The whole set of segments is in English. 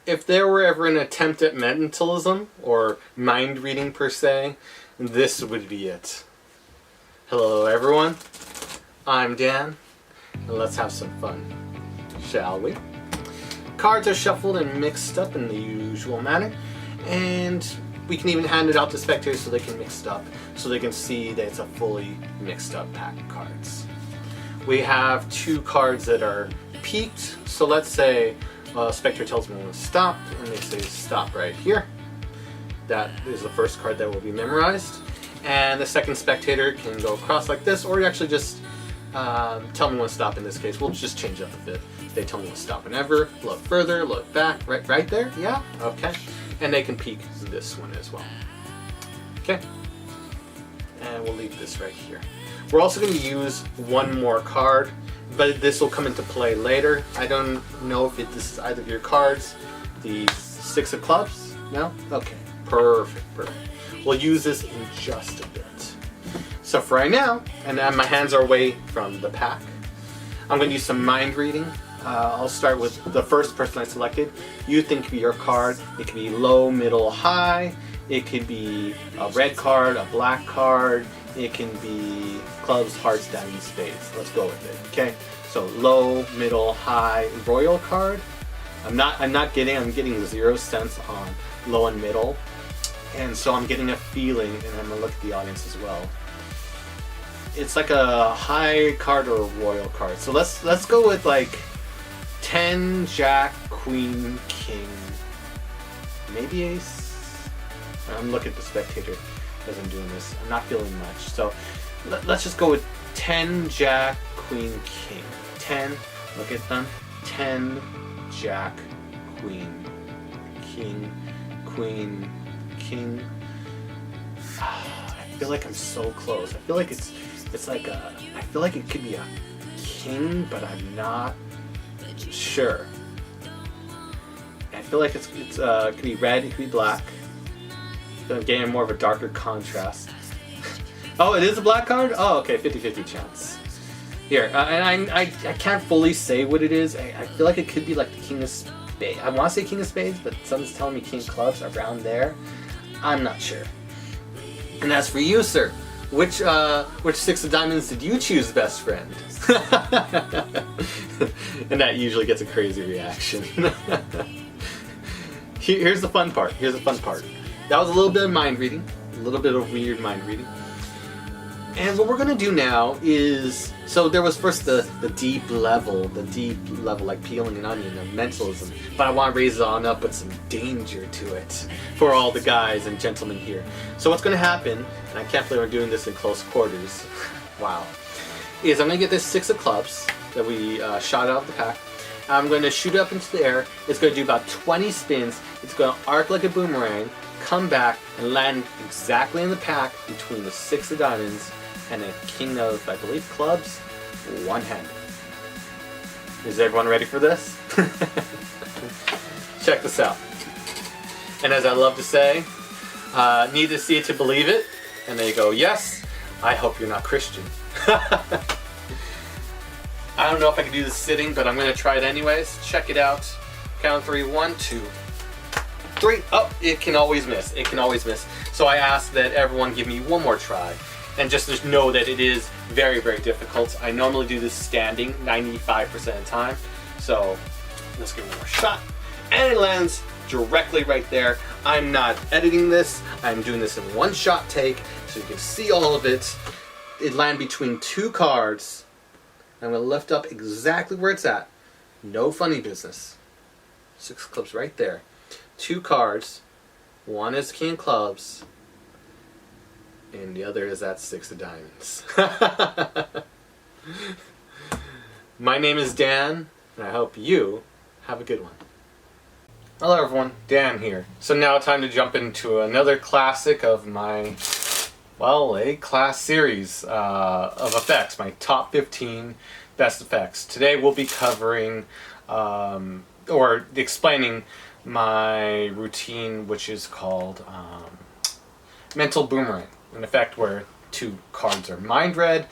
if there were ever an attempt at mentalism, or mind reading per se, this would be it. Hello everyone, I'm Dan, and let's have some fun, shall we? Cards are shuffled and mixed up in the usual manner, and we can even hand it out to spectators so they can mix it up, so they can see that it's a fully mixed up pack of cards. We have 2 cards that are peaked, so let's say a spectator tells me to stop, and they say stop right here. That is the first card that will be memorized, and the second spectator can go across like this, or actually just tell me when to stop. In this case, we'll just change up a bit. They tell me to stop whenever, look further, look back, right there, yeah, okay. And they can peek this one as well. Okay, and we'll leave this right here. We're also going to use one more card, but this will come into play later. I don't know if this is either of your cards. The 6 of clubs? No? Okay, perfect. We'll use this in just a bit. So for right now, and my hands are away from the pack, I'm going to use some mind reading. I'll start with the first person I selected. You think of your card. It could be low, middle, high. It could be a red card, a black card. It can be clubs, hearts, diamonds, spades. Let's go with it. Okay. So low, middle, high, royal card. I'm getting 0 cents on low and middle, and so I'm getting a feeling, and I'm gonna look at the audience as well. It's like a high card or a royal card. So let's go with like 10, Jack, Queen, King, maybe Ace. I'm looking at the spectator as I'm doing this. I'm not feeling much. So let's just go with 10, Jack, Queen, King. 10, look at them. 10, Jack, Queen, King, Queen, King. I feel like I'm so close. I feel like I feel like it could be a king, but I'm not sure. I feel like it could be red, it could be black. So I'm getting more of a darker contrast. Oh, it is a black card? Oh, okay, 50-50 chance. Here, and I can't fully say what it is. I feel like it could be like the King of Spades. I want to say King of Spades, but something's telling me King of Clubs around there. I'm not sure. And as for you, sir, which 6 of diamonds did you choose, best friend? And that usually gets a crazy reaction. Here's the fun part. That was a little bit of mind reading, a little bit of weird mind reading. And what we're going to do now is, so there was first the deep level like peeling an onion of mentalism, but I want to raise it on up with some danger to it for all the guys and gentlemen here. So what's going to happen, and I can't believe we're doing this in close quarters, wow, is I'm going to get this 6 of clubs that we shot out of the pack. I'm going to shoot it up into the air. It's going to do about 20 spins. It's going to arc like a boomerang, come back, and land exactly in the pack between the 6 of diamonds and a king of, I believe, clubs, one-handed. Is everyone ready for this? Check this out. And as I love to say, need to see it to believe it. And they go, yes, I hope you're not Christian. I don't know if I can do this sitting, but I'm going to try it anyways. Check it out. Count 3, 1, 2, 3. Oh, it can always miss. It can always miss. So I ask that everyone give me one more try. And just to know that it is very, very difficult. I normally do this standing 95% of the time. So let's give it one more shot. And it lands directly right there. I'm not editing this. I'm doing this in one shot take so you can see all of it. It landed between 2 cards. I'm going to lift up exactly where it's at. No funny business. 6 clubs right there. 2 cards. One is King of Clubs. And the other is that 6 of diamonds. My name is Dan, and I hope you have a good one. Hello everyone, Dan here. So now time to jump into another classic of my, well, A-class series of effects, my top 15 best effects. Today we'll be covering, or explaining my routine, which is called Mental Boomerang. An effect where 2 cards are mind read,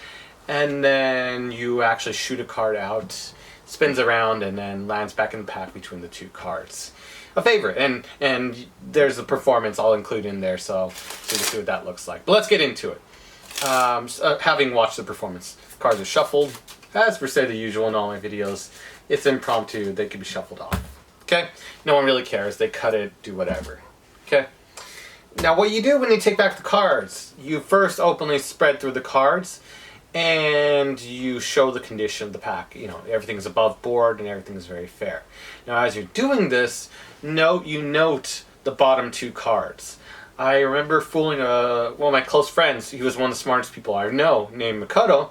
and then you actually shoot a card out spins around, and then lands back in the pack between the 2 cards. A favorite, and there's a performance I'll include in there, so you can see what that looks like. But let's get into it. Having watched the performance, cards are shuffled, as per se the usual in all my videos. It's impromptu, they can be shuffled off. Okay? No one really cares, they cut it, do whatever. Okay? Now what you do when you take back the cards, you first openly spread through the cards, and you show the condition of the pack. You know, everything's above board and everything's very fair. Now as you're doing this, you note the bottom 2 cards. I remember fooling one of my close friends. He was one of the smartest people I know, named Makoto.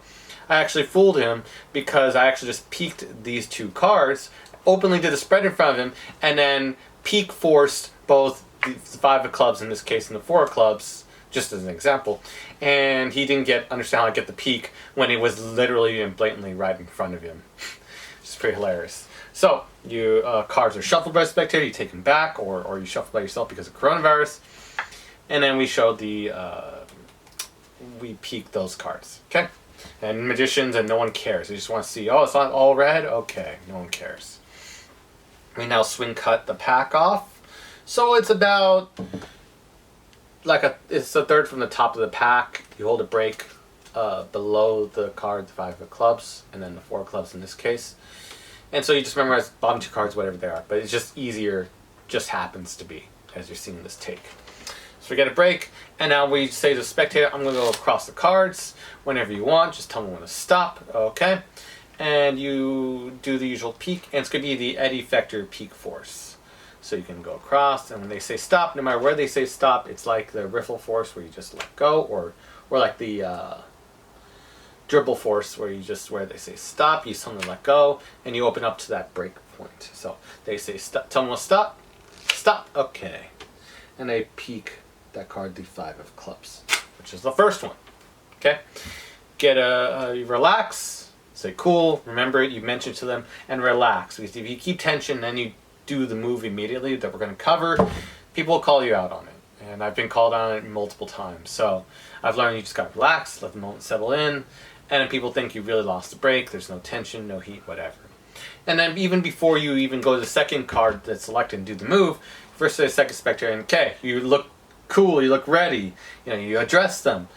I actually fooled him because I actually just peeked these 2 cards, openly did a spread in front of him, and then peek forced both the 5 of clubs in this case and the 4 of clubs, just as an example, and he didn't understand how to get the peek when it was literally and blatantly right in front of him. It's pretty hilarious. So, cards are shuffled by a spectator, you take them back, or you shuffle by yourself because of coronavirus, and then we show we peek those cards, okay? And magicians, and no one cares. They just want to see, oh, it's not all red? Okay, no one cares. We now swing cut the pack off. So it's about it's a third from the top of the pack. You hold a break below the card, the 5 of clubs, and then the 4 of clubs in this case. And so you just memorize bottom 2 cards, whatever they are. But it's just easier, just happens to be, as you're seeing this take. So we get a break, and now we say to the spectator, I'm going to go across the cards whenever you want. Just tell me when to stop, okay? And you do the usual peek, and it's going to be the Eddie Fector peek force. So you can go across, and when they say stop, no matter where they say stop, it's like the riffle force where you just let go, or like the dribble force where where they say stop, you tell them to let go, and you open up to that break point. So they say stop, tell them to stop, stop, okay. And they peek that card, the 5 of clubs, which is the first one, okay? You relax, say cool, remember it, you mention to them, and relax. Because if you keep tension, then you do the move immediately that we're going to cover, people will call you out on it. And I've been called on it multiple times. So I've learned you just got to relax, let the moment settle in, and then people think you really lost the break, there's no tension, no heat, whatever. And then even before you even go to the second card that's selected and do the move, first say second spectator, and okay, you look cool, you look ready, you address them.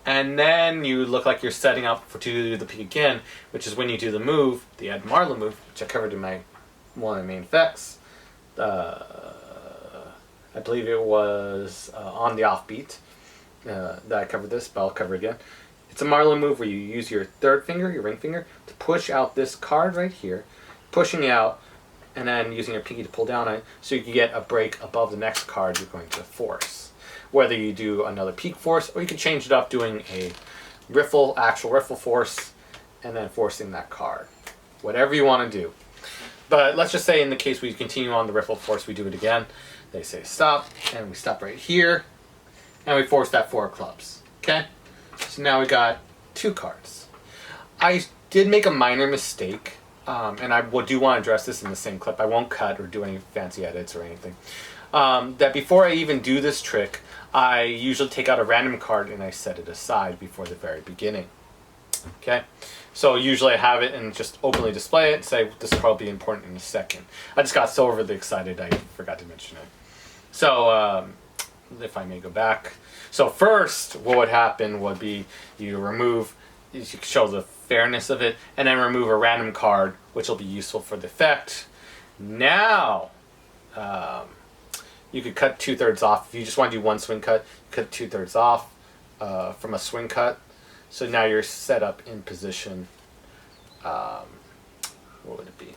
And then you look like you're setting up to do the peek again, which is when you do the move, the Ed Marlowe move, which I covered in one of my main effects. I believe it was on the offbeat that I covered this, but I'll cover it again. It's a Marlowe move where you use your 3rd finger, your ring finger, to push out this card right here, pushing it out, and then using your pinky to pull down on it, so you can get a break above the next card you're going to force. Whether you do another peek force, or you can change it up doing a actual riffle force, and then forcing that card. Whatever you want to do. But let's just say in the case we continue on the riffle force, we do it again. They say stop, and we stop right here, and we force that 4 of clubs. Okay? So now we got 2 cards. I did make a minor mistake, and I do want to address this in the same clip. I won't cut or do any fancy edits or anything. That before I even do this trick, I usually take out a random card and I set it aside before the very beginning. Okay? So usually I have it and just openly display it and say, this will probably be important in a second. I just got so overly excited I forgot to mention it. So, if I may go back. So first, what would happen would be you show the fairness of it, and then remove a random card, which will be useful for the effect. Now, you could cut 2/3 off. If you just want to do one swing cut, cut 2/3 off from a swing cut. So now you're set up in position, what would it be?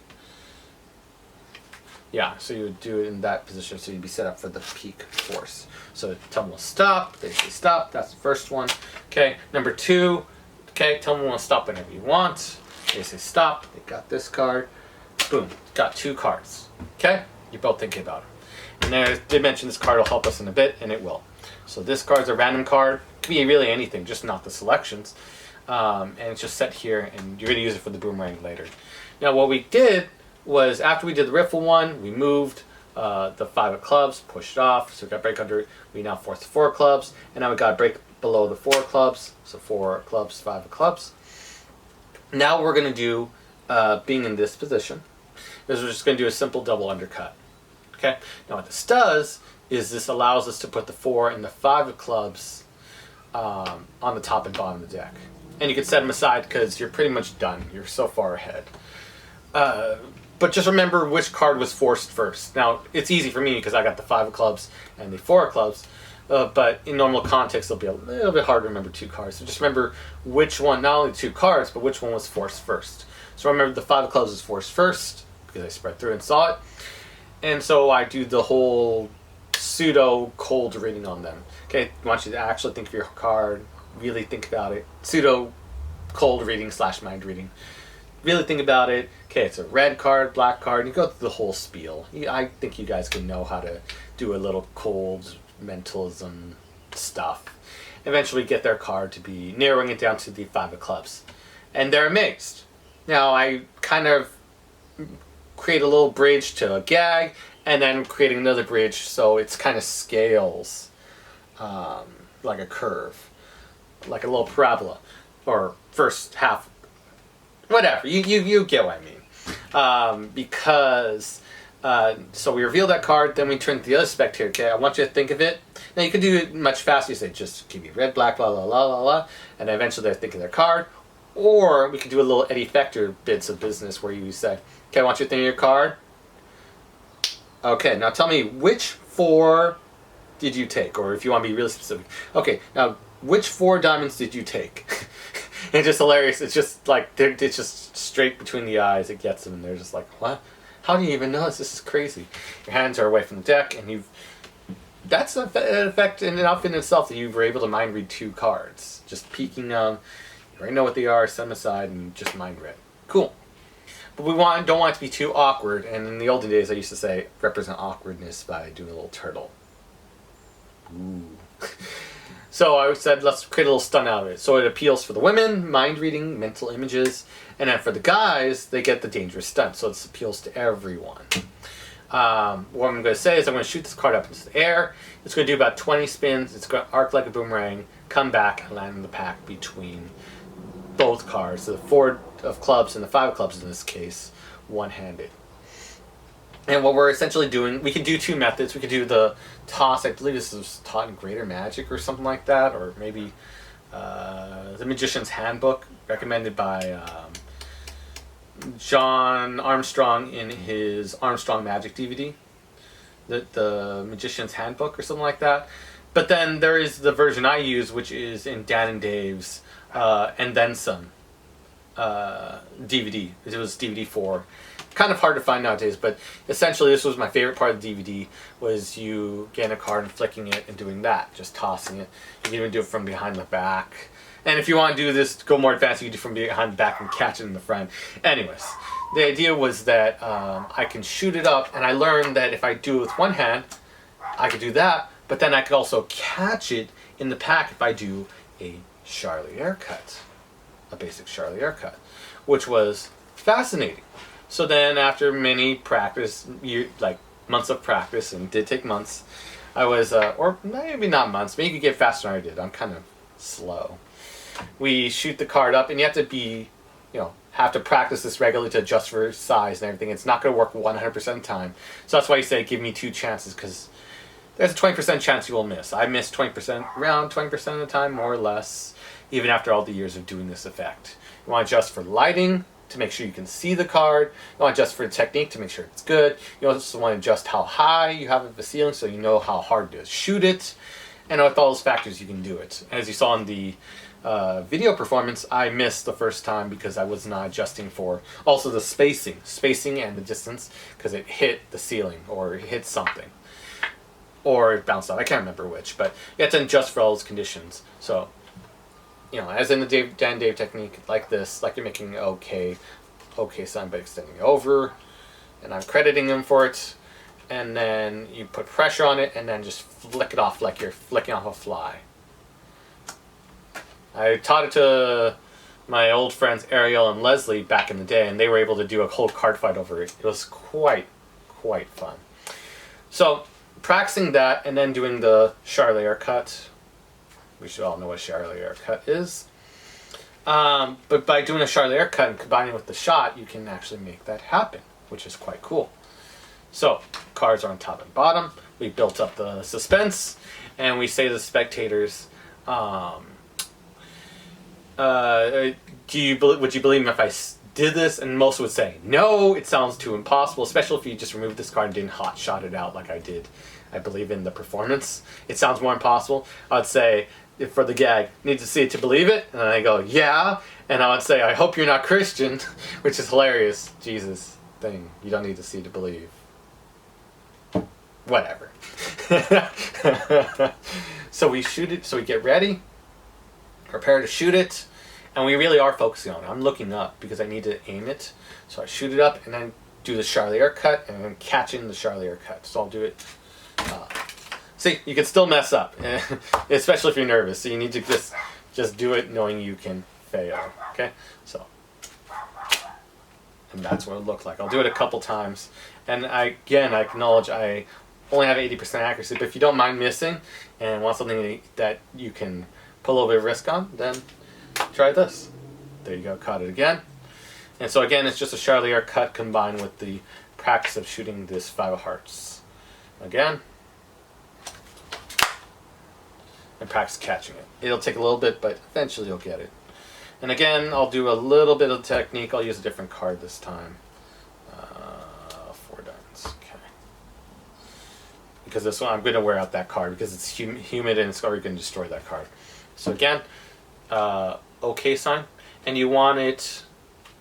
Yeah, so you would do it in that position, so you'd be set up for the peak force. So tell them to stop, they say stop, that's the first one. Okay, number 2, okay, tell them to stop whenever you want. They say stop, they got this card, boom, got 2 cards. Okay, you're both thinking about it. And I did mention this card will help us in a bit, and it will. So this card's a random card. It can be really anything, just not the selections. And it's just set here, and you're going to use it for the boomerang later. Now what we did was, after we did the riffle one, we moved the 5 of clubs, pushed it off, so we got a break under it. We now forced the 4 of clubs, and now we got a break below the 4 of clubs, so 4 clubs, 5 of clubs. Now what we're going to do being in this position is we're just going to do a simple double undercut. Okay. Now what this does is this allows us to put the 4 and the 5 of clubs on the top and bottom of the deck. And you can set them aside because you're pretty much done. You're so far ahead. But just remember which card was forced first. Now, it's easy for me because I got the 5 of clubs and the 4 of clubs. But in normal context, it'll be a little bit hard to remember 2 cards. So just remember which one, not only 2 cards, but which one was forced first. So remember the 5 of clubs was forced first because I spread through and saw it. And so I do the whole pseudo cold reading on them. Okay, I want you to actually think of your card, really think about it. Pseudo cold reading / mind reading. Really think about it. Okay, it's a red card, black card. You go through the whole spiel. I think you guys can know how to do a little cold mentalism stuff. Eventually get their card to be narrowing it down to the 5 of clubs. And they're amazed. Now, I kind of create a little bridge to a gag, and then creating another bridge so it's kind of scales like a curve, like a little parabola, or first half, whatever. You get what I mean. So we reveal that card, then we turn to the other spectator. Okay, I want you to think of it. Now you can do it much faster. You say just give me red, black, blah, blah, blah, blah, blah, and then eventually they're thinking their card. Or we could do a little Eddie Fector bits of business where you say, okay, I want you to think of your card. Okay, now tell me which 4 did you take? Or if you want to be really specific. Okay, now which 4 diamonds did you take? It's just hilarious. It's just like, it's just straight between the eyes. It gets them and they're just like, what? How do you even know this? This is crazy. Your hands are away from the deck and that's an effect in itself that you were able to mind read 2 cards. Just peeking on, you already know what they are, set them aside and just mind read. Cool. But we don't want it to be too awkward, and in the olden days I used to say represent awkwardness by doing a little turtle. Ooh. So I said let's create a little stunt out of it. So it appeals for the women, mind reading, mental images, and then for the guys they get the dangerous stunt. So it appeals to everyone. What I'm going to say is I'm going to shoot this card up into the air. It's going to do about 20 spins. It's going to arc like a boomerang, come back, and land in the pack between both cards. So the 4 of clubs and the 5 of clubs in this case, one-handed. And what we're essentially doing, we can do 2 methods. We could do the toss. I believe this was taught in Greater Magic or something like that, or maybe the Magician's Handbook, recommended by John Armstrong in his Armstrong Magic DVD, the Magician's Handbook or something like that. But then there is the version I use, which is in Dan and Dave's and Then Some DVD. It was DVD 4. Kind of hard to find nowadays, but essentially this was my favorite part of the DVD, was you getting a card and flicking it and doing that, just tossing it. You can even do it from behind the back. And if you want to do this, go more advanced, you can do it from behind the back and catch it in the front. Anyways, the idea was that I can shoot it up, and I learned that if I do it with one hand, I could do that, but then I could also catch it in the pack if I do a Charlier cut, a basic Charlier cut, which was fascinating. So then after many practice, like months of practice, and it did take months, I was, or maybe not months, maybe you could get faster than I did. I'm kind of slow. We shoot the card up, and you have to be, have to practice this regularly to adjust for size and everything. It's not going to work 100% of the time. So that's why you say give me 2 chances, because there's a 20% chance you will miss. I miss 20%, around 20% of the time, more or less, even after all the years of doing this effect. You want to adjust for lighting to make sure you can see the card. You want to adjust for the technique to make sure it's good. You also want to adjust how high you have at the ceiling so you know how hard to shoot it. And with all those factors, you can do it. As you saw in the video performance, I missed the first time because I was not adjusting for also the spacing and the distance, because it hit the ceiling or it hit something. Or it bounced off. I can't remember which, but you have to adjust for all those conditions. So, as in the Dan Dave technique, like this, like you're making okay sign by extending it over, and I'm crediting him for it, and then you put pressure on it, and then just flick it off like you're flicking off a fly. I taught it to my old friends Ariel and Leslie back in the day, and they were able to do a whole card fight over it. It was quite fun. So, practicing that, and then doing the Charlier cut. We should all know what Charlier cut is. But by doing a Charlier cut and combining with the shot, you can actually make that happen, which is quite cool. So, cards are on top and bottom. We built up the suspense, and we say to the spectators, would you believe me if I did this? And most would say, no, it sounds too impossible, especially if you just removed this card and didn't hot shot it out like I did, I believe, in the performance. It sounds more impossible. I'd say, for the gag, need to see it to believe it? And I go, yeah. And I would say, I hope you're not Christian, which is hilarious. Jesus thing. You don't need to see to believe. Whatever. So we shoot it, so we get ready, prepare to shoot it, and we really are focusing on it. I'm looking up because I need to aim it. So I shoot it up and then do the Charlier cut and then catch in the Charlier cut. So I'll do it. See, you can still mess up, especially if you're nervous. So you need to just do it knowing you can fail. Okay? So, and that's what it looked like. I'll do it a couple times. And I acknowledge I only have 80% accuracy, but if you don't mind missing and want something that you can put a little bit of risk on, then try this. There you go, caught it again. And so again, it's just a Charlier cut combined with the practice of shooting this 5 of hearts. Again. And practice catching it. It'll take a little bit, but eventually you'll get it. And again, I'll do a little bit of technique. I'll use a different card this time. 4 diamonds. Okay. Because this one, I'm going to wear out that card because it's humid and it's already going to destroy that card. So again, OK sign. And you want it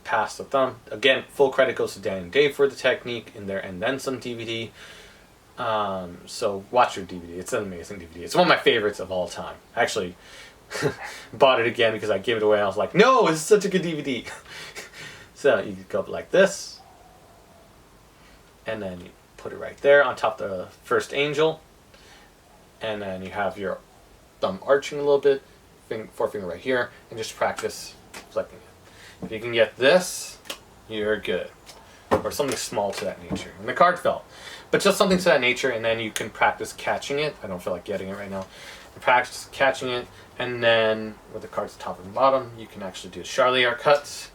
past the thumb. Again, full credit goes to Dan and Dave for the technique in there, and then some DVD. So watch your DVD. It's an amazing DVD. It's one of my favorites of all time. Actually, bought it again because I gave it away. I was like, no, it's such a good DVD. So you go up like this, and then you put it right there on top of the first angel, and then you have your thumb arching a little bit, forefinger right here, and just practice flicking it. If you can get this, you're good. Or something small to that nature. And the card fell. But just something to that nature, and then you can practice catching it. I don't feel like getting it right now. Practice catching it, and then with the cards top and bottom, you can actually do Charlier cuts.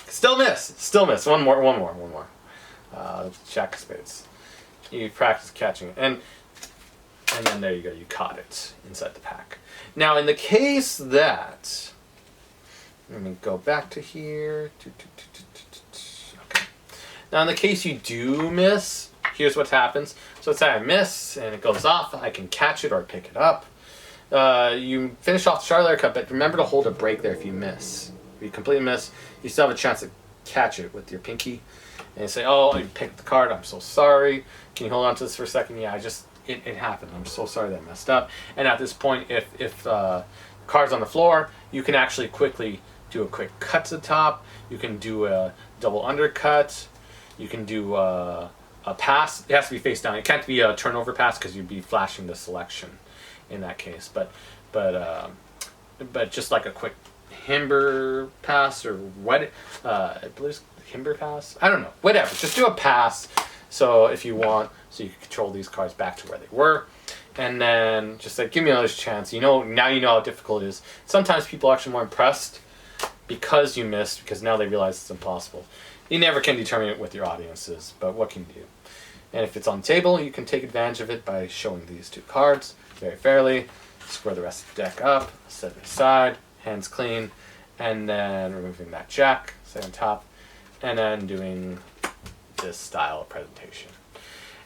Still miss. One more. Jack of spades. You practice catching it, and then there you go. You caught it inside the pack. Now, in the case that, let me go back to here. Okay. Now, in the case you do miss, here's what happens. So let's say I miss and it goes off. I can catch it or pick it up. You finish off the Charlier cut, but remember to hold a break there if you miss. If you completely miss, you still have a chance to catch it with your pinky. And you say, oh, you picked the card. I'm so sorry. Can you hold on to this for a second? Yeah, it happened. I'm so sorry that I messed up. And at this point, if the card's on the floor, you can actually quickly do a quick cut to the top. You can do a double undercut. You can do a pass. It has to be face down. It can't be a turnover pass because you'd be flashing the selection in that case. But just like a quick Himber pass or what? I believe it's Himber pass. I don't know. Whatever. Just do a pass. So if you want, so you can control these cards back to where they were. And then just like, give me another chance. Now you know how difficult it is. Sometimes people are actually more impressed because you missed, because now they realize it's impossible. You never can determine it with your audiences, but what can you do? And if it's on the table, you can take advantage of it by showing these 2 cards very fairly. Square the rest of the deck up, set it aside, hands clean, and then removing that jack, set on top, and then doing this style of presentation.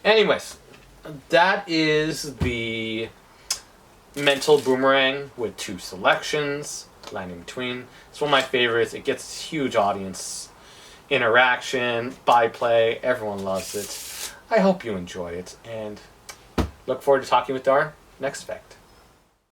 Anyways, that is the mental boomerang with 2 selections, landing between. It's one of my favorites. It gets huge audience interaction, byplay. Everyone loves it. I hope you enjoy it, and look forward to talking with our next effect.